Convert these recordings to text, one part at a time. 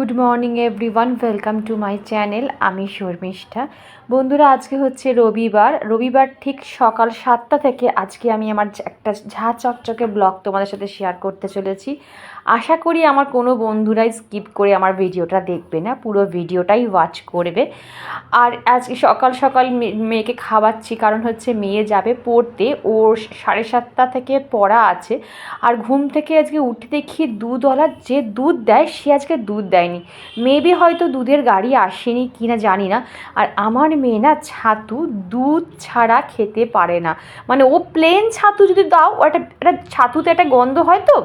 Good morning everyone, welcome to my channel. আমি শর্মিষ্ঠা। বন্ধুরা, আজকে হচ্ছে রবিবার ঠিক সকাল 7টা থেকে আজকে আমি আমার একটা ঝাঁ চকচকে ব্লগ তোমাদের সাথে শেয়ার করতে চলেছি। আশা করি আমার কোনো বন্ধুরাই স্কিপ করে আমার ভিডিওটা দেখবে না, পুরো ভিডিওটাই ওয়াচ করবে। আর আজকে সকাল সকাল মেয়েকে খাওয়াচ্ছি, কারণ হচ্ছে মেয়ে যাবে পড়তে, ওর 7:30 থেকে পড়া আছে। আর ঘুম থেকে আজকে উঠে দেখি দুধওয়ালা যে দুধ দেয় সে আজকে দুধ দেয়নি। মেবি হয়তো দুধের গাড়ি আসেনি কি না জানি না। আর আমার মেয়ে না ছাতু দুধ ছাড়া খেতে পারে না। মানে ও প্লেন ছাতু যদি দাও, ও একটা ছাতুতে একটা গন্ধ হয়, তো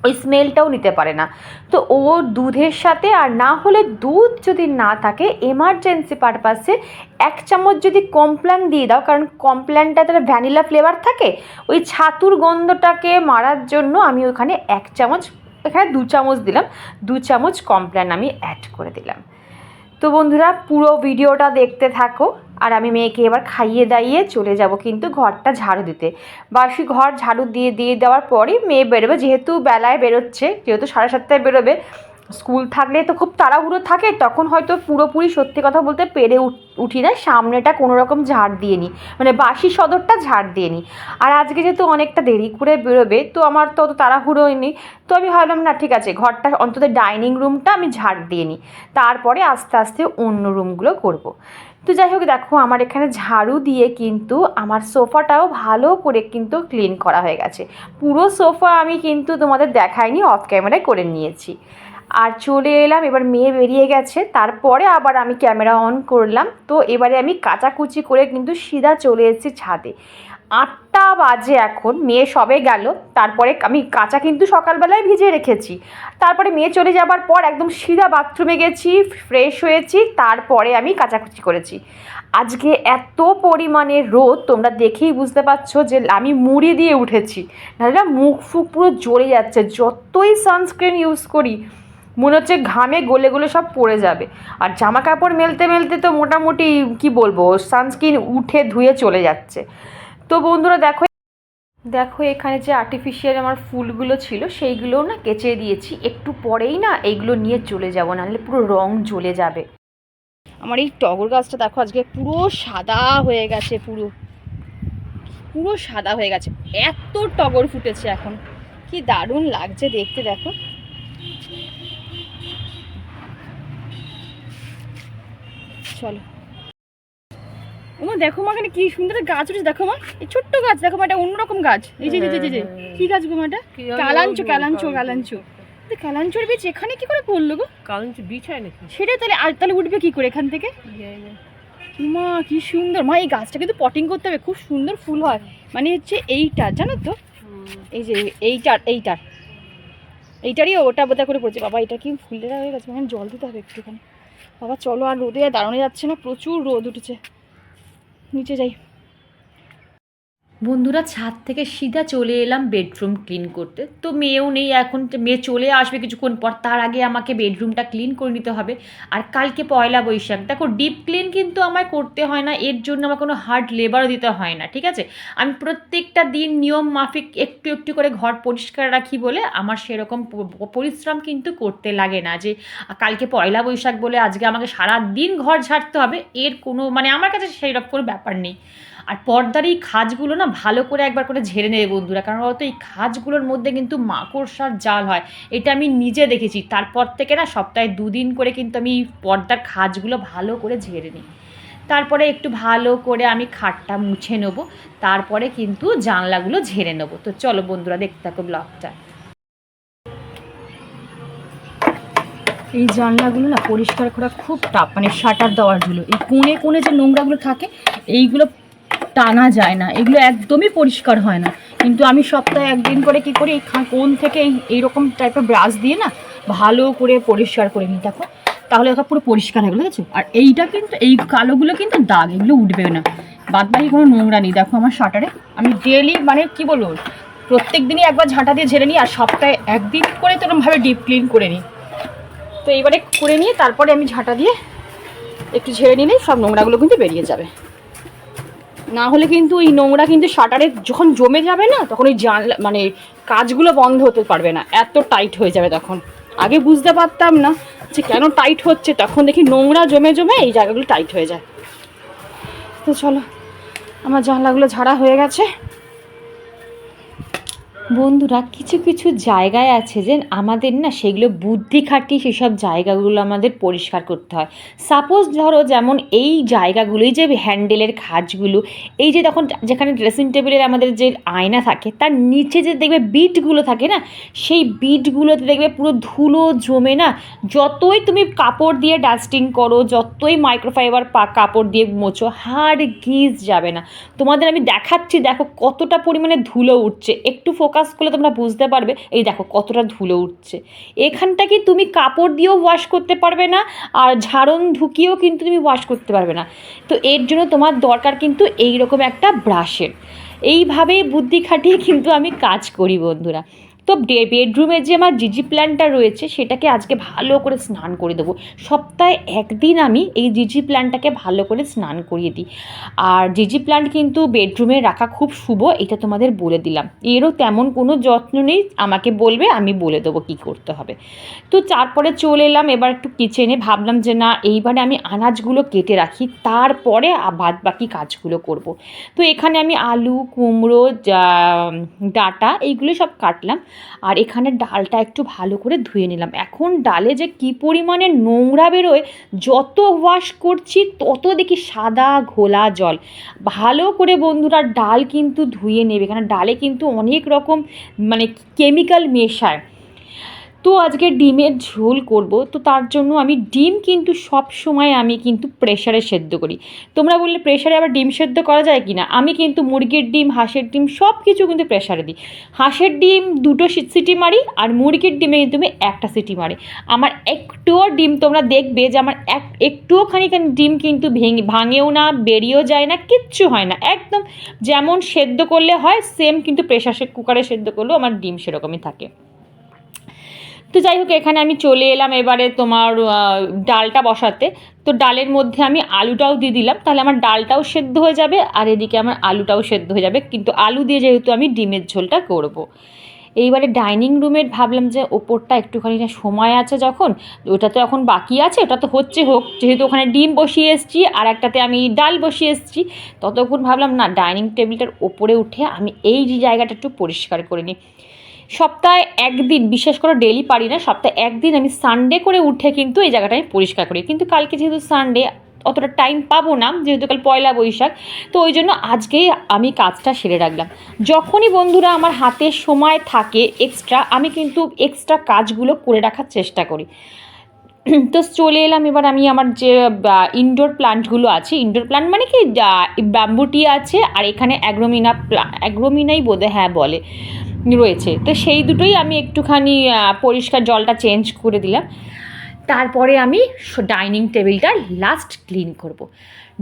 ওই স্মেলটাও নিতে পারে না। তো ও দুধের সাথে, আর না হলে দুধ যদি না থাকে এমার্জেন্সি পারপাসে 1 চামচ যদি কমপ্ল্যান দিয়ে দাও, কারণ কমপ্ল্যানটাতে একটা ভ্যানিলা ফ্লেভার থাকে, ওই ছাতুর গন্ধটাকে মারার জন্য আমি ওখানে 1 চামচ, এখানে 2 চামচ দিলাম, 2 চামচ কমপ্ল্যান আমি অ্যাড করে দিলাম। তো বন্ধুরা, পুরো ভিডিওটা দেখতে থাকো। আর আমি মেয়েকে এবার খাইয়ে দাইয়ে চলে যাব কিন্তু ঘরটা ঝাড়ু দিতে। বাসি ঘর ঝাড়ু দিয়ে দেওয়ার পরই মেয়ে বেরোবে, যেহেতু বেলায় বেরোচ্ছে, যেহেতু 7:30টায় বেরোবে। স্কুল থাকলে তো খুব তাড়াহুড়ো থাকে, তখন হয়তো পুরোপুরি সত্যি কথা বলতে পেরে উঠি না, সামনেটা কোনো রকম ঝাড় দিয়ে নিই, মানে বাসি সদরটা ঝাড় দিয়ে নিই। আর আজকে যেহেতু অনেকটা দেরি করে বেরোবে, তো আমার তো অত তাড়াহুড়ো হয়নি। তো আমি ভাবলাম না, ঠিক আছে, ঘরটা অন্তত ডাইনিং রুমটা আমি ঝাড় দিয়ে নিই, তারপরে আস্তে আস্তে অন্য রুমগুলো করব। তো যাই হোক, দেখো আমার এখানে ঝাড়ু দিয়ে কিন্তু আমার সোফাটাও ভালো করে কিন্তু ক্লিন করা হয়ে গেছে। পুরো সোফা আমি কিন্তু তোমাদের দেখাইনি, অফ ক্যামেরায় করে নিয়েছি। আর চলে এলাম, এবার মেয়ে বেরিয়ে গেছে, তারপরে আবার আমি ক্যামেরা অন করলাম। তো এবারে আমি কাচাকুচি করে কিন্তু সিধা চলে এসেছি ছাদে। 8টা বাজে এখন, মেয়ে সবে গেল। তারপরে আমি কাঁচা কিন্তু সকালবেলায় ভিজিয়ে রেখেছি। তারপরে মেয়ে চলে যাবার পর একদম সিধা বাথরুমে গেছি, ফ্রেশ হয়েছি, তারপরে আমি কাচাকুচি করেছি। আজকে এত পরিমাণে রোদ, তোমরা দেখেই বুঝতে পারছো যে আমি মুড়ি দিয়ে উঠেছি, নাহলে মুখ ফুক পুরো জ্বলে যাচ্ছে। যতই সানস্ক্রিন ইউজ করি মনে হচ্ছে ঘামে গলে গলে সব পড়ে যাবে। আর জামা কাপড় মেলতে মেলতে তো মোটামুটি কি বলবো, সানস্ক্রিন উঠে ধুয়ে চলে যাচ্ছে। তো বন্ধুরা দেখো দেখো এখানে যে আর্টিফিশিয়াল আমার ফুলগুলো ছিল সেইগুলোও না কেচে দিয়েছি। একটু পরেই না এইগুলো নিয়ে চলে যাব, নাহলে পুরো রং জ্বলে যাবে। আমার এই টগর গাছটা দেখো আজকে পুরো সাদা হয়ে গেছে, পুরো পুরো সাদা হয়ে গেছে। এত টগর ফুটেছে এখন, কি দারুণ লাগছে দেখতে। দেখো চলো ওমা, দেখো মা এখানে কি সুন্দর গাছ উঠেছে। দেখো মা, এই ছোট্ট গাছ, দেখো মা, এটা অন্যরকম গাছ। এই যে যে কি গাছ গো মা? এটা কালাঞ্চো। কালাঞ্চোর বীজ এখানে কি করে পড়লো গো? কালাঞ্চো বীজ হয় নাকি সেটাই তাহলে। আর তাহলে উঠবে কি করে এখান থেকে? মা কি সুন্দর মা, এই গাছটা কিন্তু পটিং করতে হবে, খুব সুন্দর ফুল হয়। মানে হচ্ছে এইটার, জানো তো, এই যে এইটারই ওটা বোধা করে পড়ছে। বাবা, এটা কি ফুলেরা হয়ে গেছে, মানে জল দিতে হবে একটুখানি। বাবা চলো, আর রোদে আর দাঁড়ানো যাচ্ছে না, প্রচুর রোদ উঠেছে। নিচে যাই। বন্ধুরা, ছাদ থেকে সিধা চলে এলাম বেডরুম ক্লিন করতে। তো মেয়েও নেই এখন, মেয়ে চলে আসবে কিছুক্ষণ পর, তার আগে আমাকে বেডরুমটা ক্লিন করে নিতে হবে। আর কালকে পয়লা বৈশাখ, দেখো ডিপ ক্লিন কিন্তু আমায় করতে হয় না, এর জন্য আমার কোনো হার্ড লেবারও দিতে হয় না, ঠিক আছে। আমি প্রত্যেকটা দিন নিয়ম মাফিক একটু একটু করে ঘর পরিষ্কার রাখি বলে আমার সেরকম পরিশ্রম কিন্তু করতে লাগে না, যে কালকে পয়লা বৈশাখ বলে আজকে আমাকে সারা দিন ঘর ঝাড়তে হবে, এর কোনো মানে আমার কাছে সেই রকম কোনো ব্যাপার নেই। আর পর্দার এই খাঁজগুলো না ভালো করে একবার করে ঝেড়ে নেবে বন্ধুরা, কারণ হয়তো এই খাঁজগুলোর মধ্যে কিন্তু মাকড়সার জাল হয়, এটা আমি নিজে দেখেছি। তারপর থেকে না সপ্তাহে 2 দিন করে কিন্তু আমি পর্দার খাঁজগুলো ভালো করে ঝেড়ে নিই। তারপরে একটু ভালো করে আমি খাটটা মুছে নেবো, তারপরে কিন্তু জানলাগুলো ঝেড়ে নেবো। তো চলো বন্ধুরা, দেখতে থাকো ব্লগটা। এই জানলাগুলো না পরিষ্কার করা খুব টাফ, মানে শাটার দেওয়ারগুলো, এই কোণে কোণে যে নোংরাগুলো থাকে এইগুলো টানা যায় না, এগুলো একদমই পরিষ্কার হয় না। কিন্তু আমি সপ্তাহে 1 দিন করে কি করি, এই কোণ থেকে এইরকম টাইপের ব্রাশ দিয়ে না ভালো করে পরিষ্কার করে নিই, দেখো, তাহলে ওটা পুরো পরিষ্কার হয়ে গেলো, দেখছো। আর এইটা কিন্তু এই কালোগুলো কিন্তু দাগ, এগুলো উঠবে না, বাদবাকি কোনো নোংরা নেই। দেখো আমার শাটারে আমি ডেলি, মানে কি বলবো, প্রত্যেক দিনই একবার ঝাঁটা দিয়ে ঝেড়ে নিই, আর সপ্তাহে 1 দিন করে তো এরকমভাবে ডিপ ক্লিন করে নিই। তো এইবারে করে নিয়ে তারপরে আমি ঝাঁটা দিয়ে একটু ঝেড়ে নিলেই সব নোংরাগুলো কিন্তু বেরিয়ে যাবে। না হলে কিন্তু এই নোংরা কিন্তু শাটারে যখন জমে যাবে না, তখন ওই জানলা মানে কাজগুলো বন্ধ হতে পারবে না, এত টাইট হয়ে যাবে তখন। আগে বুঝতে পারতাম না হচ্ছে কেন টাইট হচ্ছে, তখন দেখি নোংরা জমে জমে এই জায়গাগুলো টাইট হয়ে যায়। তো চলো, আমার জানলাগুলো ঝাড়া হয়ে গেছে। বন্ধুরা কিছু কিছু জায়গায় আছে যে আমাদের না সেগুলো বুদ্ধি খাটিয়ে সেসব জায়গাগুলো আমাদের পরিষ্কার করতে হয়। সাপোজ ধরো যেমন এই জায়গাগুলোই যে হ্যান্ডেলের খাঁজগুলো, এই যে তখন যেখানে ড্রেসিং টেবিলের আমাদের যে আয়না থাকে তার নিচে যে দেখবে বিটগুলো থাকে না, সেই বিটগুলোতে দেখবে পুরো ধুলো জমে না, যতই তুমি কাপড় দিয়ে ডাস্টিং করো, যতই মাইক্রোফাইবার কাপড় দিয়ে মোছো, হাড় যাবে না। তোমাদের আমি দেখাচ্ছি, দেখো কতটা পরিমাণে ধুলো উঠছে, একটু ফোকাস করলে তোমরা বুঝতে পারবে। এই দেখো কতটা ধুলো উঠছে। এখানটা কি তুমি কাপড় দিয়েও ওয়াশ করতে পারবে না, আর ঝাড়ন ঢুকিয়েও কিন্তু তুমি ওয়াশ করতে পারবে না। তো এর জন্য তোমার দরকার কিন্তু এইরকম একটা ব্রাশের। এইভাবেই বুদ্ধি খাটিয়ে কিন্তু আমি কাজ করি বন্ধুরা। তো বেডরুমে যে আমার জিজি প্ল্যান্টটা রয়েছে সেটাকে আজকে ভালো করে স্নান করে দেবো। সপ্তাহে একদিন আমি এই জিজি প্ল্যান্টটাকে ভালো করে স্নান করিয়ে দিই। আর জিজি প্ল্যান্ট কিন্তু বেডরুমে রাখা খুব শুভ, এটা তোমাদের বলে দিলাম। এরও তেমন কোনো যত্ন নেই, আমাকে বলবে আমি বলে দেবো কী করতে হবে। তো তারপরে চলে এলাম এবার একটু কিচেনে, ভাবলাম যে না এইবারে আমি আনাজগুলো কেটে রাখি, তারপরে বাদ বাকি কাজগুলো করব। তো এখানে আমি আলু, কুমড়ো, ডাঁটা এইগুলো সব কাটলাম, আর এখানে ডালটা একটু ভালো করে ধুয়ে নিলাম। এখন ডালে যে কী পরিমাণে নোংরা বেরোয়, যত ওয়াশ করছি তত দেখি সাদা ঘোলা জল। ভালো করে বন্ধুরা ডাল কিন্তু ধুয়ে নেবে, কারণ ডালে কিন্তু অনেক রকম মানে কেমিক্যাল মেশায়। তো আজকে ডিমের ঝোল করব, তো তার জন্য আমি ডিম কিন্তু সব সময় আমি কিন্তু প্রেশারে সেদ্ধ করি। তোমরা বললে প্রেশারে আবার ডিম সেদ্ধ করা যায় কি না, আমি কিন্তু মুরগির ডিম, হাঁসের ডিম সব কিছু কিন্তু প্রেশারে দিই। হাঁসের ডিম 2টো সিটি মারি, আর মুরগির ডিমে কিন্তু আমি 1টা সিটি মারি। আমার একটুও ডিম তোমরা দেখবে যে আমার একটুও খানিখানি ডিম কিন্তু ভাঙেও না, বেরিয়েও যায় না, কিচ্ছু হয় না, একদম যেমন সেদ্ধ করলে হয় সেম কিন্তু প্রেশার কুকারে সেদ্ধ করলেও আমার ডিম সেরকমই থাকে। তো যাই হোক, এখানে আমি চলে এলাম এবারে তোমার ডালটা বসাতে। তো ডালের মধ্যে আমি আলুটাও দিয়ে দিলাম, তাহলে আমার ডালটাও সেদ্ধ হয়ে যাবে আর এদিকে আমার আলুটাও সেদ্ধ হয়ে যাবে, কিন্তু আলু দিয়ে যেহেতু আমি ডিমের ঝোলটা করব। এইবারে ডাইনিং রুমের ভাবলাম যে ওপরটা একটুখানি সময় আছে যখন, ওটা তো এখন বাকি আছে, ওটা তো হচ্ছে হোক, যেহেতু ওখানে ডিম বসিয়ে এসেছি আর একটাতে আমি ডাল বসিয়ে এসেছি, ততক্ষণ ভাবলাম না ডাইনিং টেবিলটার ওপরে উঠে আমি এই যে জায়গাটা একটু পরিষ্কার করে নিই। সপ্তাহে একদিন, বিশেষ করে ডেলি পারি না, সপ্তাহে একদিন আমি সানডে করে উঠে কিন্তু এই জায়গাটা আমি পরিষ্কার করি, কিন্তু কালকে যেহেতু সানডে অতটা টাইম পাবো না, যেহেতু কাল পয়লা বৈশাখ, তো ওই জন্য আজকেই আমি কাজটা সেরে রাখলাম। যখনই বন্ধুরা আমার হাতে সময় থাকে এক্সট্রা, আমি কিন্তু এক্সট্রা কাজগুলো করে রাখার চেষ্টা করি। তো চলে এলাম এবার আমি আমার যে ইনডোর প্লান্টগুলো আছে, ইনডোর প্লান্ট মানে কি ব্যাম্বুটি আছে, আর এখানে অ্যাগ্রোমিনাই বোধহয় হ্যাঁ বলে রয়েছে, তো সেই দুটোই আমি একটুখানি পরিষ্কার জলটা চেঞ্জ করে দিলাম। তারপরে আমি ডাইনিং টেবিলটা লাস্ট ক্লিন করব।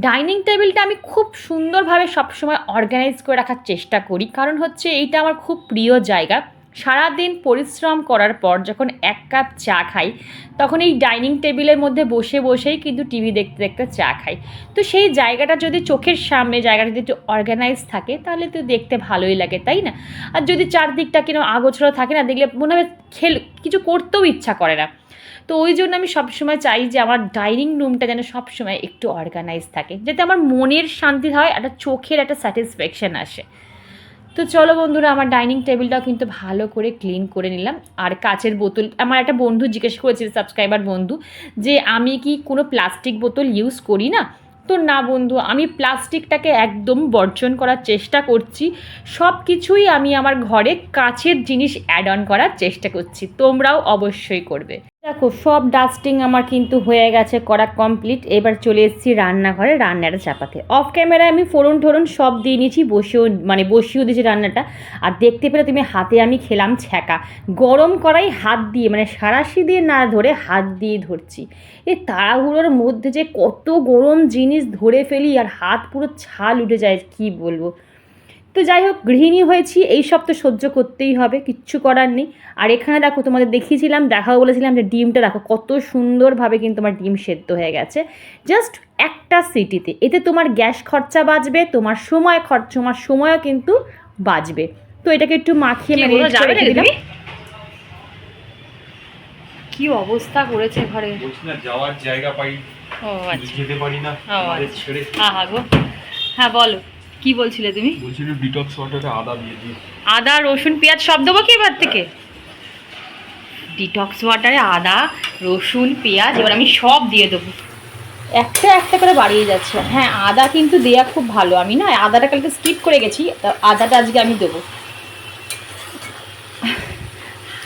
ডাইনিং টেবিলটা আমি খুব সুন্দরভাবে সবসময় অর্গানাইজ করে রাখার চেষ্টা করি, কারণ হচ্ছে এইটা আমার খুব প্রিয় জায়গা। সারাদিন পরিশ্রম করার পর যখন 1 কাপ চা খাই, তখন এই ডাইনিং টেবিলের মধ্যে বসে বসেই কিন্তু টিভি দেখতে দেখতে চা খাই। তো সেই জায়গাটা যদি চোখের সামনে জায়গাটা যদি একটু অর্গানাইজ থাকে তাহলে তো দেখতে ভালোই লাগে, তাই না? আর যদি চারদিকটা কিরকম আগোছালো থাকে না, দেখলে মনে হবে কিছু করতেও ইচ্ছা করে না। তো ওই জন্য আমি সবসময় চাই যে আমার ডাইনিং রুমটা যেন সবসময় একটু অর্গানাইজ থাকে, যাতে আমার মনের শান্তি হয়, একটা চোখের একটা স্যাটিসফ্যাকশান আসে। তো চলো বন্ধুরা, আমার ডাইনিং টেবিলটাও কিন্তু ভালো করে ক্লিন করে নিলাম। আর কাচের বোতল, আমার একটা বন্ধু জিজ্ঞেস করেছিল, সাবস্ক্রাইবার বন্ধু, যে আমি কি কোনো প্লাস্টিক বোতল ইউজ করি না। তো না বন্ধু, আমি প্লাস্টিকটাকে একদম বর্জন করার চেষ্টা করছি। সব কিছুই আমি আমার ঘরে কাচের জিনিস অ্যাড অন করার চেষ্টা করছি, তোমরাও অবশ্যই করবে। দেখো সব ডাস্টিং আমার কিন্তু হয়ে গেছে, করা কমপ্লিট। এবার চলে এসেছি রান্নাঘরে রান্নাটা চাপাতে। অফ ক্যামেরায় আমি ফোড়ন ঠোড়ন সব দিয়ে নিয়েছি, বসিয়েও দিয়েছি রান্নাটা। আর দেখতে পেলে তুমি হাতে আমি খেলাম ছ্যাঁকা, গরম কড়াই হাত দিয়ে, মানে সাঁড়াশি দিয়ে না ধরে হাত দিয়ে ধরছি। এই তাড়াহুড়োর মধ্যে যে কত গরম জিনিস ধরে ফেলি আর হাত পুরো ছাল উঠে যায়, কি বলবো। তো যাই হোক, গৃহিণী হয়েছি, এই সব তো সহ্য করতেই হবে, কিচ্ছু করার নেই। আর এখানে দেখো তোমাদের দেখাও বলেছিলাম যে ডিমটা দেখো কত সুন্দরভাবে কিন্তু আমার ডিম সেদ্ধ হয়ে গেছে, জাস্ট একটা সিটিতে। এতে তোমার গ্যাস খরচা বাঁচবে, তোমার সময়ও কিন্তু বাঁচবে। তো এটাকে একটু মাখিয়ে রেখে দিলাম। কি অবস্থা করেছে ঘরে, বলছি না যাওয়ার জায়গা পাই, ও আচ্ছা, যেতে পারি না আমাদের ছেড়ে। গো, হ্যাঁ বলো কি বলছিলে তুমি? বলছিল ডিটক্স ওয়াটারে আদা দিয়ে দিই। আদা রসুন পেঁয়াজ সব দেবো কি এবার থেকে? ডিটক্স ওয়াটারে আদা রসুন পেঁয়াজ এবার আমি সব দিয়ে দেবো, একটা একটা করে বাড়িয়ে যাচ্ছে। হ্যাঁ আদা কিন্তু দেওয়া খুব ভালো, আমি না আদাটা কালকে স্কিপ করে গেছি, আদাটা আজকে আমি দেবো।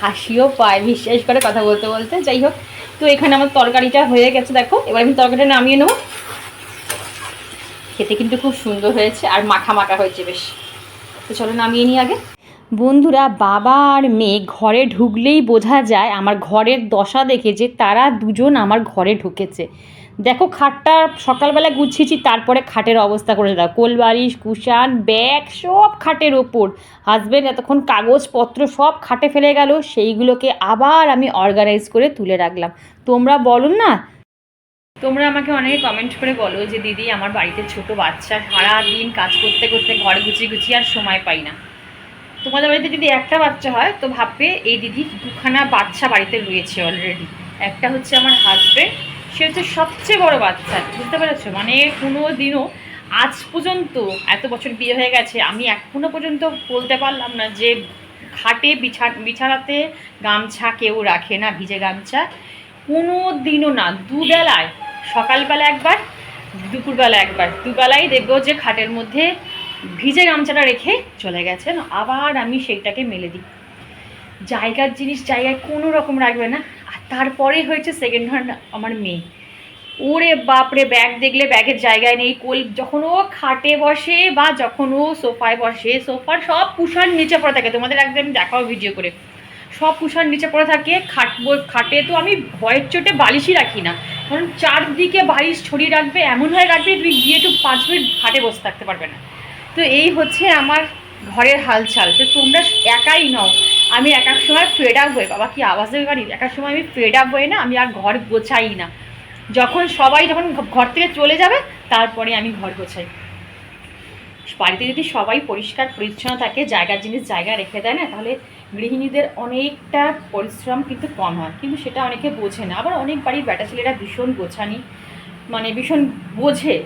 হাসিও পায় বিশ্বাস করে কথা বলতে বলতে। যাই হোক, তো এখানে আমার তরকারিটা হয়ে গেছে, দেখো এবার আমি তরকারিটা নামিয়ে নেবো। খেতে কিন্তু খুব সুন্দর হয়েছে আর মাখা মাখা হয়েছে বেশ। তো চলো নামিয়ে নিই আগে। বন্ধুরা, বাবা আর মেয়ে ঘরে ঢুকলেই বোঝা যায় আমার ঘরের দশা দেখে যে তারা দুজন আমার ঘরে ঢুকেছে। দেখো খাটটা সকালবেলা গুছিয়েছি, তারপরে খাটের অবস্থা করেছে দাও, কোলবালিশ কুশান ব্যাগ সব খাটের ওপর। হাজব্যান্ড এতক্ষণ কাগজপত্র সব খাটে ফেলে গেল, সেইগুলোকে আবার আমি অর্গানাইজ করে তুলে রাখলাম। তোমরা বলো না, তোমরা আমাকে অনেকে কমেন্ট করে বলো যে দিদি আমার বাড়িতে ছোট বাচ্চা, সারাদিন কাজ করতে করতে ঘর গুছিয়ে গুছিয়ে আর সময় পাই না। তোমাদের বাড়িতে যদি একটা বাচ্চা হয় তো ভাববে এই দিদি দুখানা বাচ্চা বাড়িতে রয়েছে অলরেডি। একটা হচ্ছে আমার হাজব্যান্ড, সে হচ্ছে সবচেয়ে বড় বাচ্চা, বুঝতে পেরেছো? মানে কোনো দিনও আজ পর্যন্ত, এত বছর বিয়ে হয়ে গেছে, আমি এখনও পর্যন্ত বলতে পারলাম না যে খাটে বিছানাতে গামছা কেউ রাখে না, ভিজে গামছা কোনো দিনও না। দুবেলায়, সকালবেলা একবার দুপুরবেলা একবার, দুবেলাই দেখবো যে খাটের মধ্যে ভিজে গামছাটা রেখে চলে গেছেন, আবার আমি সেইটাকে মেলে দিই। জায়গার জিনিস জায়গায় কোনো রকম রাখবে না। আর তারপরে হয়েছে সেকেন্ড হ্যান্ড আমার মেয়ে, ওরে বাপরে ব্যাগ দেখলে ব্যাগের জায়গায় নেই। যখন ও খাটে বসে বা যখন ও সোফায় বসে, সোফার সব কুশন নিচে পড়ে থাকে, তোমাদের একদম দেখাও ভিডিও করে, সব কুশন নিচে পড়ে থাকে। খাটে তো আমি ভয়ের চোটে বালিশই রাখি না, কারণ চারদিকে বালিশ ছড়িয়ে রাখবে, এমন হয়ে রাখবে তুমি গিয়ে একটু 5 মিনিট খাটে বসে থাকতে পারবে না। তো এই হচ্ছে আমার ঘরের হালচাল। তো তোমরা একাই নও, আমি এক এক সময় ফেড আপ হয়ে, বাবা কি আওয়াজ দেবে পারি, এক এক সময় আমি ফেড আপ হয়ে না আমি আর ঘর গোছাই না। যখন ঘর থেকে চলে যাবে তারপরে আমি ঘর গোছাই। বাড়িতে যদি সবাই পরিষ্কার পরিচ্ছন্ন থাকে, জায়গার জিনিস জায়গায় রেখে দেয় না, তাহলে গৃহিণীদের অনেকটা পরিশ্রম কিন্তু কম হয়। কিন্তু সেটা অনেকে বোঝে না। আবার অনেক বাড়ির বেটা ছেলেরা ভীষণ গোছানি, মানে ভীষণ বোঝে।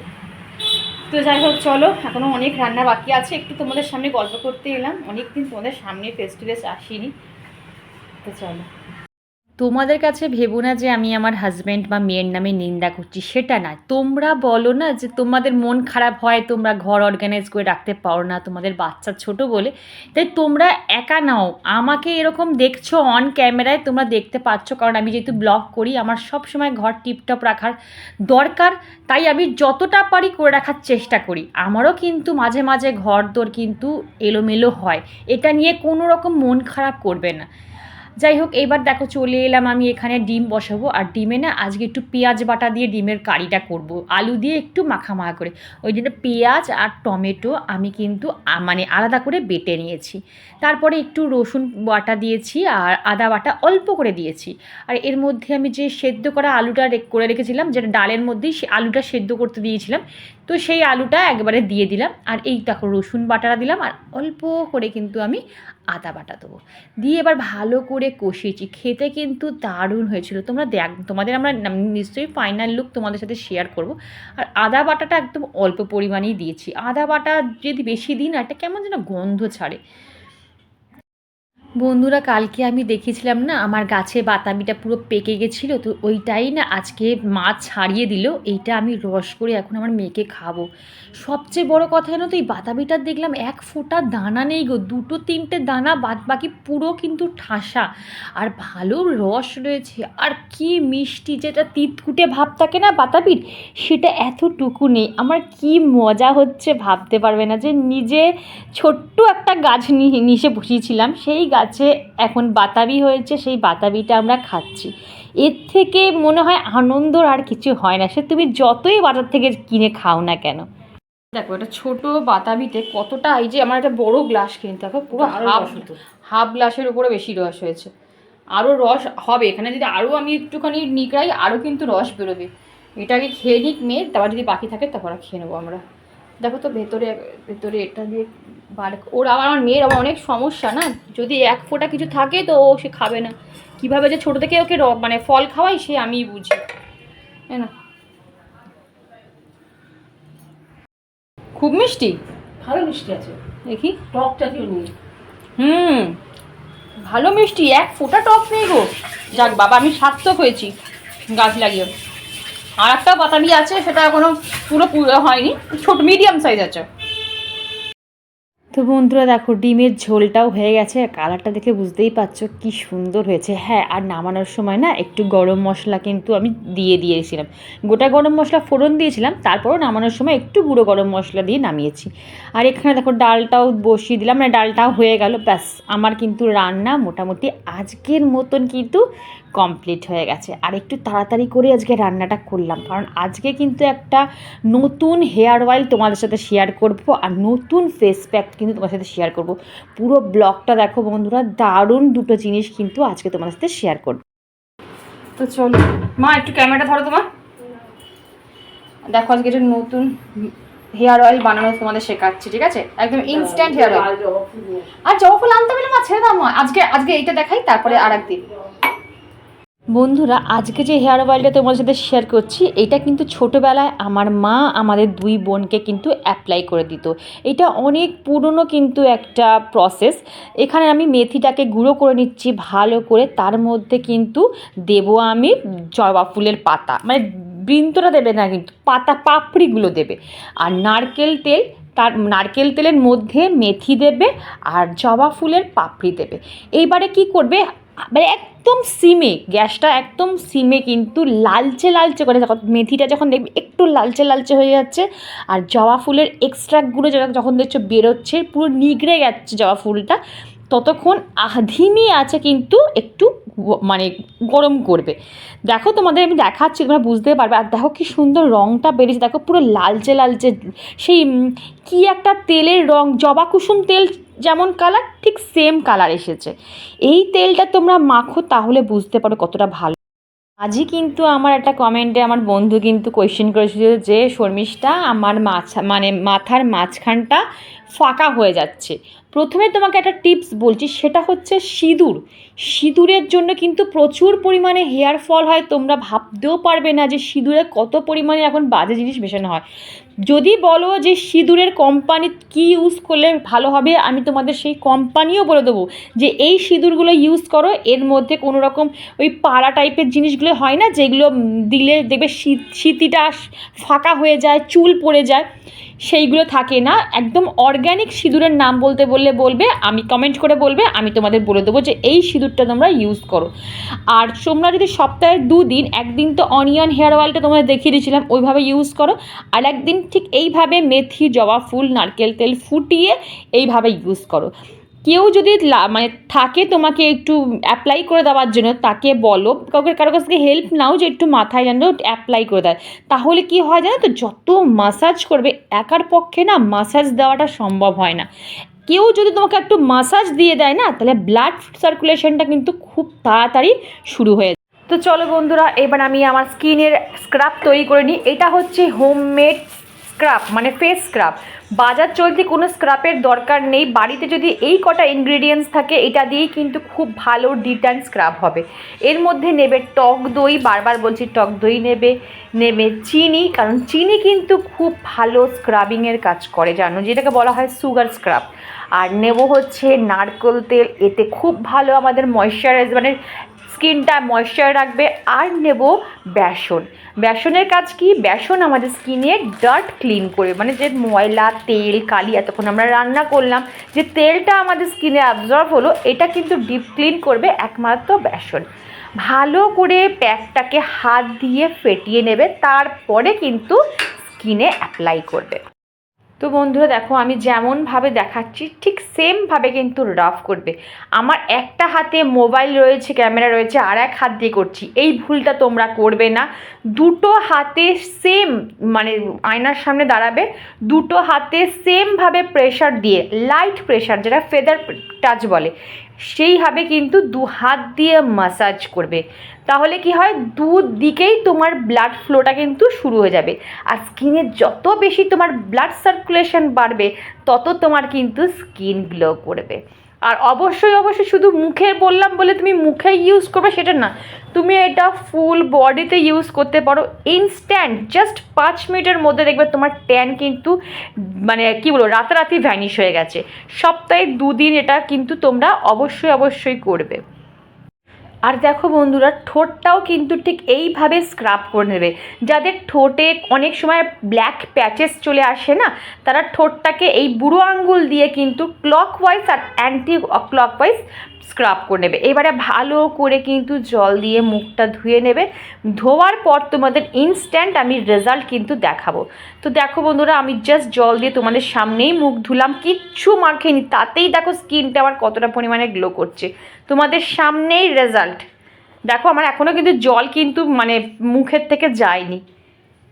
তো যাই হোক চলো, এখনও অনেক রান্না বাকি আছে, একটু তোমাদের সামনে গল্প করতে এলাম, অনেকদিন তোমাদের সামনে ফেস টু ফেস আসিনি। তো চলো, তোমাদের কাছে ভেবো না যে আমি আমার হাজব্যান্ড বা মেয়ের নামে নিন্দা করছি, সেটা না। তোমরা বলো না যে তোমাদের মন খারাপ হয়, তোমরা ঘর অর্গানাইজ করে রাখতে পারো না তোমাদের বাচ্চা ছোট বলে। তাই তোমরা একা নাও, আমাকে এরকম দেখছো অন ক্যামেরায়, তোমরা দেখতে পাচ্ছ, কারণ আমি যেহেতু ব্লগ করি আমার সব সময় ঘর টিপটপ রাখার দরকার, তাই আমি যতটা পারি করে রাখার চেষ্টা করি। আমারও কিন্তু মাঝে মাঝে ঘর দোর কিন্তু এলোমেলো হয়, এটা নিয়ে কোনো রকম মন খারাপ করবে না। যাই হোক, এইবার দেখো চলে এলাম আমি এখানে ডিম বসাবো, আর ডিমে না আজকে একটু পেঁয়াজ বাটা দিয়ে ডিমের কারিটা করব, আলু দিয়ে একটু মাখা করে। ওই জন্য পেঁয়াজ আর টমেটো আমি কিন্তু মানে আলাদা করে বেটে নিয়েছি, তারপরে একটু রসুন বাটা দিয়েছি আর আদা বাটা অল্প করে দিয়েছি। আর এর মধ্যে আমি যে সেদ্ধ করা আলুটা করে রেখেছিলাম, যেটা ডালের মধ্যেই সে আলুটা সেদ্ধ করতে দিয়েছিলাম, তো সেই আলুটা একবারে দিয়ে দিলাম। আর এই দেখো রসুন বাটাটা দিলাম, আর অল্প করে কিন্তু আমি আদা বাটা দেবো, দিয়ে এবার ভালো করে কষিয়েছি। খেতে কিন্তু দারুণ হয়েছিল। তোমরা তোমাদের আমরা নিশ্চয়ই ফাইনাল লুক তোমাদের সাথে শেয়ার করব। আর আদা বাটাটা একদম অল্প পরিমাণেই দিয়েছি, আদা বাটা যদি বেশি দিই না একটা কেমন যেন গন্ধ ছাড়ে। বন্ধুরা, কালকে আমি দেখেছিলাম না আমার গাছে বাতাবিটা পুরো পেকে গেছিলো, তো ওইটাই না আজকে মাছ ছাড়িয়ে দিল, এইটা আমি রস করে এখন আমার মেয়েকে খাবো। সবচেয়ে বড় কথা জানো তো, এই বাতাবিটার দেখলাম এক ফোঁটা দানা নেই গো, 2-3টে দানা, বাদ বাকি পুরো কিন্তু ঠাসা, আর ভালো রস রয়েছে, আর কি মিষ্টি, যেটা তিতকুটে ভাব থাকে না বাতাবির, সেটা এতটুকু নেই। আমার কি মজা হচ্ছে ভাবতে পারবে না, যে নিজে ছোট্ট একটা গাছ নিচে বসিয়েছিলাম, সেই গাছে এখন বাতাবি হয়েছে, সেই বাতাবিটা আমরা খাচ্ছি। এর থেকে মনে হয় আনন্দর আর কিছু হয় না, সে তুমি যতই বাজার থেকে কিনে খাও না কেন। দেখো এটা ছোট বাতাবিতে কতটা, এই যে আমার একটা বড় গ্লাস কিনতে, দেখো পুরো হাফ গ্লাসের উপরে বেশি রস হয়েছে। আরও রস হবে এখানে, যদি আরও আমি একটুখানি নিকড়াই আরও কিন্তু রস বেরোবে। এটাকে খেয়ে নিক মেয়ে, তারপর যদি বাকি থাকে তারপর খেয়ে নেবো আমরা। দেখো তো ভেতরে ভেতরে এটা দিয়ে ওর আবার আমার মেয়ের আবার অনেক সমস্যা না, যদি এক ফোঁটা কিছু থাকে তো ও সে খাবে না। কীভাবে যে ছোটো থেকে ওকে মানে ফল খাওয়াই সে আমিই বুঝি, তাই না? খুব মিষ্টি, ভালো মিষ্টি আছে, দেখি টকটা কেউ নেই। ভালো মিষ্টি, এক ফোঁটা টক নেই গো। যাক বাবা, আমি সার্থক হয়েছি গাছ লাগিয়ে। আর একটা বাতাবি আছে, সেটা এখনো পুরো হয়নি, ছোট মিডিয়াম সাইজ আছে। তো বন্ধুরা দেখো, ডিমের ঝোলটাও হয়ে গেছে, কালারটা দেখে বুঝতেই পারছো কি সুন্দর হয়েছে। হ্যাঁ, আর নামানোর সময় না একটু গরম মশলা কিন্তু আমি দিয়েছিলাম, গোটা গরম মশলা ফোড়ন দিয়েছিলাম, তারপরও নামানোর সময় একটু গুঁড়ো গরম মশলা দিয়ে নামিয়েছি। আর এখানে দেখো ডালটাও বসিয়ে দিলাম, মানে ডালটাও হয়ে গেল। ব্যাস, আমার কিন্তু রান্না মোটামুটি আজকের মতন কিন্তু কমপ্লিট হয়ে গেছে। আর একটু তাড়াতাড়ি করে আজকে রান্নাটা করলাম, কারণ আজকে কিন্তু একটা নতুন হেয়ার অয়েল তোমাদের সাথে শেয়ার করব, আর নতুন ফেস প্যাক কিন্তু তোমার সাথে শেয়ার করব। পুরো ব্লগটা দেখো বন্ধুরা, দারুণ দুটো জিনিস কিন্তু আজকে তোমার সাথে শেয়ার করব। তো চলো মা, একটু ক্যামেরাটা ধরো তোমার। দেখো আজকে একটা নতুন হেয়ার অয়েল বানানো তোমাদের শেখাচ্ছি, ঠিক আছে? একদম ইনস্ট্যান্ট হেয়ার অয়েল। আর জবা ফুল আনতে পেলে মা, ছেড়ে দাও মা, আজকে এইটা দেখাই, তারপরে আর একদিন। বন্ধুরা, আজকে যে হেয়ার অয়েলটা তোমার সাথে শেয়ার করছি, এটা কিন্তু ছোটোবেলায় আমার মা আমাদের দুই বোনকে কিন্তু অ্যাপ্লাই করে দিত। এটা অনেক পুরনো কিন্তু একটা প্রসেস। এখানে আমি মেথিটাকে গুঁড়ো করে নিচ্ছি ভালো করে, তার মধ্যে কিন্তু দেবো আমি জবা ফুলের পাতা, মানে বৃন্তটা দেবে না কিন্তু, পাপড়িগুলো দেবে। আর নারকেল তেলের মধ্যে মেথি দেবে আর জবা ফুলের পাপড়ি দেবে। এইবারে কি করবে, মানে একদম সিমে, গ্যাসটা একদম সিমে, কিন্তু লালচে লালচে করে, যখন মেথিটা যখন দেখবে একটু লালচে লালচে হয়ে যাচ্ছে, আর জবা ফুলের এক্সট্রাক্টগুলো যখন দেখছো বেরোচ্ছে, পুরো নিগড়ে যাচ্ছে জবা ফুলটা, ততক্ষণ ধিমি আছে কিন্তু একটু মানে গরম করবে। দেখো তোমাদের আমি দেখাচ্ছি, তোমরা বুঝতে পারবে। আর দেখো কি সুন্দর রঙটা বেরিয়েছে, দেখো পুরো লালচে লালচে, সেই কি একটা তেলের রঙ, জবা কুসুম তেল যেমন কালার, ঠিক সেম কালার এসেছে। এই তেলটা তোমরা মাখো, তাহলে বুঝতে পারো কতটা ভালো। আজই কিন্তু আমার একটা কমেন্টে আমার বন্ধু কিন্তু কোয়েশ্চেন করেছিল যে শর্মিষ্ঠা, আমার মাথার মাঝখানটা ফাঁকা হয়ে যাচ্ছে। প্রথমে তোমাকে একটা টিপস বলছি, সেটা হচ্ছে সিঁদুরের জন্য কিন্তু প্রচুর পরিমাণে হেয়ার ফল হয়। তোমরা ভাবতেও পারবে না যে সিঁদুরে কত পরিমাণে এখন বাজে জিনিস মেশানো হয়। যদি বলো যে সিঁদুরের কোম্পানি কী ইউজ করলে ভালো হবে, আমি তোমাদের সেই কোম্পানিও বলে দেবো যে এই সিঁদুরগুলো ইউজ করো। এর মধ্যে কোনো রকম ওই পাড়া টাইপের জিনিসগুলো হয় না, যেগুলো দিলে দেখবে সিঁতিটা ফাঁকা হয়ে যায়, চুল পড়ে যায়, সেইগুলো থাকে না। একদম অর্গ্যানিক সিঁদুরের নাম বলবে, আমি কমেন্ট করে বলবে, আমি তোমাদের বলে দেবো যে এই সিঁদুরটা তোমরা ইউজ করো। আর তোমরা যদি সপ্তাহে 2 দিন, একদিন তো অনিয়ন হেয়ার অয়েলটা তোমাদের দেখিয়ে দিয়েছিলাম, ওইভাবে ইউজ করো, আর একদিন ঠিক এইভাবে মেথি, জবা ফুল, নারকেল তেল ফুটিয়ে এইভাবে ইউজ করো। কেউ যদি মানে থাকে তোমাকে একটু অ্যাপ্লাই করে দেওয়ার জন্য, তাকে বলো, কারো কাছ থেকে হেল্প নাও যে একটু মাথায় যেন অ্যাপ্লাই করে দেয়। তাহলে কি হয় জানো তো, যত মাসাজ করবে, একার পক্ষে না মাসাজ দেওয়াটা সম্ভব হয় না। কেউ যদি তোমাকে একটু মাসাজ দিয়ে দেয় না, তাহলে ব্লাড সার্কুলেশনটা কিন্তু খুব তাড়াতাড়ি শুরু হয়ে যায়। তো চলো বন্ধুরা, এবার আমি আমার স্কিনের স্ক্রাব তৈরি করে নিই। এটা হচ্ছে হোমমেড স্ক্রাব, মানে ফেস স্ক্রাব। বাজার চলতি কোনো স্ক্রাবের দরকার নেই, বাড়িতে যদি এই কটা ইনগ্রিডিয়েন্টস থাকে, এটা দিয়েই কিন্তু খুব ভালো ডিটান স্ক্রাব হবে। এর মধ্যে নেবে টক দই, বারবার বলছি টক দই নেবে চিনি, কারণ চিনি কিন্তু খুব ভালো স্ক্রাবিংয়ের কাজ করে, জানো, যেটাকে বলা হয় সুগার স্ক্রাব। আর নেব হচ্ছে নারকেল তেল, এতে খুব ভালো আমাদের ময়শ্চারাইজ, মানে স্কিনটা ময়শ্চার রাখবে। আর নেব বেসনের কাজ কি, বেসন আমাদের স্কিনের ডার্ট ক্লিন করে, মানে যে ময়লা তেল কালি এতক্ষণ আমরা রান্না করলাম, যে তেলটা আমাদের স্কিনে অ্যাবজর্ব হলো, এটা কিন্তু ডিপ ক্লিন করবে একমাত্র বেসন। ভালো করে প্যাকটাকে হাত দিয়ে ফেটিয়ে নেবে, তারপরে কিন্তু স্কিনে অ্যাপ্লাই করবে। তো বন্ধুরা দেখো, আমি যেমনভাবে দেখাচ্ছি ঠিক সেমভাবে কিন্তু রাফ করবে। আমার একটা হাতে মোবাইল রয়েছে, ক্যামেরা রয়েছে, আর এক হাত দিয়ে করছি, এই ভুলটা তোমরা করবে না। দুটো হাতে সেম, মানে আয়নার সামনে দাঁড়াবে, দুটো হাতে সেমভাবে প্রেশার দিয়ে, লাইট প্রেশার, যেটা ফেদার টাচ বলে, সেইভাবে কিন্তু 2 হাত দিয়ে ম্যাসাজ করবে। তাহলে কি হয়, দুদিকেই তোমার ব্লাড ফ্লোটা কিন্তু শুরু হয়ে যাবে। আর স্কিনে যত বেশি তোমার ব্লাড সার্কুলেশন বাড়বে তত তোমার কিন্তু স্কিন গ্লো করবে। আর অবশ্যই অবশ্যই শুধু মুখে বললাম বলে তুমি মুখে ইউজ করবে সেটা না, তুমি এটা ফুল বডিতে ইউজ করতে পারো। ইনস্ট্যান্ট জাস্ট 5 মিনিটের মধ্যে দেখবে তোমার ট্যান কিন্তু মানে কী বলবো রাতারাতি ভ্যানিশ হয়ে গেছে। সপ্তাহে 2 দিন এটা কিন্তু তোমরা অবশ্যই অবশ্যই করবে। আর দেখো বন্ধুরা, ঠোঁটটাও কিন্তু ঠিক এইভাবে স্ক্রাব করে নেবে। যাদের ঠোঁটে অনেক সময় ব্ল্যাক প্যাচেস চলে আসে না, তারা ঠোঁটটাকে এই বুড়ো আঙ্গুল দিয়ে কিন্তু ক্লকওয়াইজ আর অ্যান্টি ক্লকওয়াইজ স্ক্রাব করে নেবে। এবারে ভালো করে কিন্তু জল দিয়ে মুখটা ধুয়ে নেবে। ধোয়ার পর তোমাদের ইনস্ট্যান্ট আমি রেজাল্ট কিন্তু দেখাবো। তো দেখো বন্ধুরা, আমি জাস্ট জল দিয়ে তোমাদের সামনেই মুখ ধুলাম, কিচ্ছু মাখিনি, তাতেই দেখো স্কিনটা আমার কতটা পরিমাণে গ্লো করছে। তোমাদের সামনেই রেজাল্ট দেখো, আমার এখনও কিন্তু জল কিন্তু মানে মুখের থেকে যায়নি,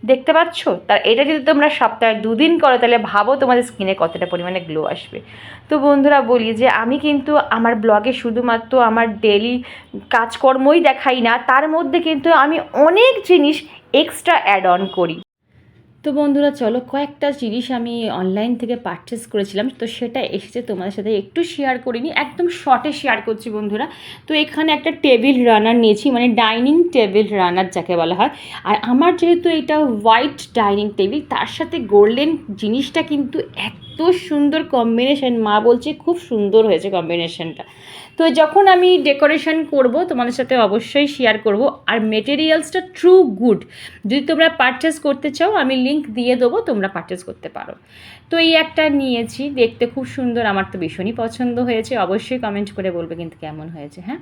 দেখতে পাচ্ছ? তার এটা যদি তোমরা সপ্তাহে 2 দিন করো তাহলে ভাবো তোমাদের স্কিনে কতটা পরিমাণে গ্লো আসবে। তো বন্ধুরা বলি যে আমি কিন্তু আমার ব্লগে শুধুমাত্র আমার ডেলি কাজকর্মই দেখাই না, তার মধ্যে কিন্তু আমি অনেক জিনিস এক্সট্রা অ্যাড অন করি। তো বন্ধুরা চলো, কয়েকটা জিনিস আমি অনলাইন থেকে পারচেস করেছিলাম, তো সেটা এসেছে তোমাদের সাথে একটু শেয়ার করিনি, একদম শর্টে শেয়ার করছি বন্ধুরা। তো এখানে একটা টেবিল রানার নিয়েছি, মানে ডাইনিং টেবিল রানার যাকে বলা হয়। আর আমার যেহেতু এটা হোয়াইট ডাইনিং টেবিল, তার সাথে গোল্ডেন জিনিসটা কিন্তু এত সুন্দর কম্বিনেশন, মা বলছে খুব সুন্দর হয়েছে কম্বিনেশনটা। তো যখন আমি ডেকোরেশন করব তোমাদের সাথে অবশ্যই শেয়ার করব। আর মেটেরিয়ালসটা ট্রু গুড, যদি তোমরা পারচেস করতে চাও আমি লিংক দিয়ে দেবো, তোমরা পারচেস করতে পারো। তো এই একটা নিয়েছি, দেখতে খুব সুন্দর, আমার তো ভীষণই পছন্দ হয়েছে। অবশ্যই কমেন্ট করে বলবে কিন্তু কেমন হয়েছে। হ্যাঁ,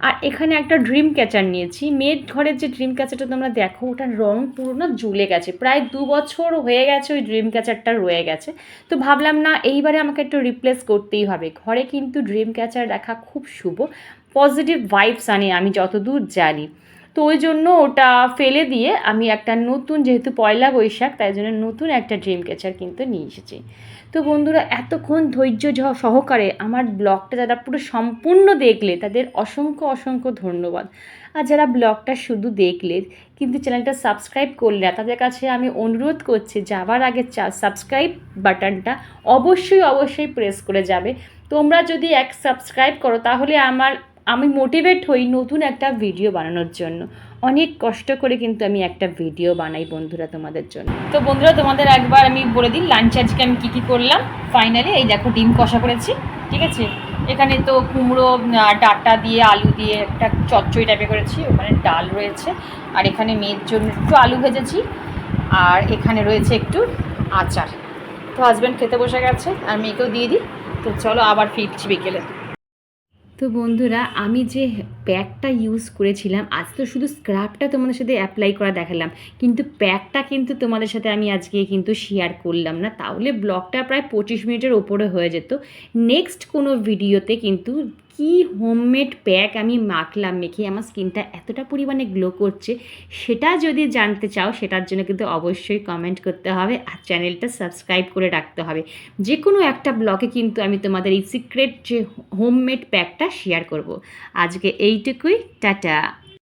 আর এখানে একটা ড্রিম ক্যাচার নিয়েছি। মেয়ের ঘরের যে ড্রিম ক্যাচারটা তোমরা দেখো, ওটার রং পুরো না জ্বলে গেছে, প্রায় 2 বছর হয়ে গেছে ওই ড্রিম ক্যাচারটা রয়ে গেছে। তো ভাবলাম না, এইবারে আমাকে একটু রিপ্লেস করতেই হবে। ঘরে কিন্তু ড্রিম ক্যাচার রাখা খুব শুভ, পজিটিভ ভাইবস আনে আমি যতদূর জানি। তো ওই জন্য ওটা ফেলে দিয়ে আমি একটা নতুন, যেহেতু পয়লা বৈশাখ তাই জন্য নতুন একটা ড্রিম ক্যাচার কিন্তু নিয়ে এসেছি। তো বন্ধুরা, এতক্ষণ ধৈর্য সহকারে আমার ব্লগটা যারা পুরো সম্পূর্ণ দেখলে তাদের অসংখ্য অসংখ্য ধন্যবাদ। আর যারা ব্লগটা শুধু দেখলে কিন্তু চ্যানেলটা সাবস্ক্রাইব করলে না, তাদের কাছে আমি অনুরোধ করছি যাওয়ার আগে সাবস্ক্রাইব বাটনটা অবশ্যই অবশ্যই প্রেস করে যাবে। তোমরা যদি সাবস্ক্রাইব করো তাহলে আমি মোটিভেট হই নতুন একটা ভিডিও বানানোর জন্য। অনেক কষ্ট করে কিন্তু আমি একটা ভিডিও বানাই বন্ধুরা তোমাদের জন্য। তো বন্ধুরা, তোমাদের একবার আমি বলে দিই লাঞ্চ আজকে আমি কী কী করলাম। ফাইনালি এই দেখো ডিম কষা করেছি, ঠিক আছে। এখানে তো কুমড়ো ডাঁটা দিয়ে আলু দিয়ে একটা চচ্চড়ি টাইপের করেছি, ওখানে ডাল রয়েছে। আর এখানে মেয়ের জন্য একটু আলু ভেজেছি, আর এখানে রয়েছে একটু আচার। তো হাজব্যান্ড খেতে বসে গেছে আর মেয়েকেও দিয়ে দিই। তো চলো আবার ফিরছি বিকেলে। তো বন্ধুরা, আমি যে প্যাকটা ইউজ করেছিলাম, আজ তো শুধু স্ক্রাবটা তোমাদের সাথে অ্যাপ্লাই করা দেখালাম, কিন্তু প্যাকটা কিন্তু তোমাদের সাথে আমি আজকে কিন্তু শেয়ার করলাম না, তাহলে ব্লগটা প্রায় 25 মিনিটের ওপরে হয়ে যেত। নেক্সট কোনো ভিডিওতে কিন্তু কি হোমমেড প্যাক আমি মাখলাম, মেখে আমার স্কিনটা এতটা পরিমাণে গ্লো করছে, সেটা যদি জানতে চাও সেটার জন্য কিন্তু অবশ্যই কমেন্ট করতে হবে আর চ্যানেলটা সাবস্ক্রাইব করে রাখতে হবে। যে কোনো একটা ব্লগে কিন্তু আমি তোমাদের এই সিক্রেট যে হোমমেড প্যাকটা শেয়ার করব। আজকে এইটুকুই, টাটা।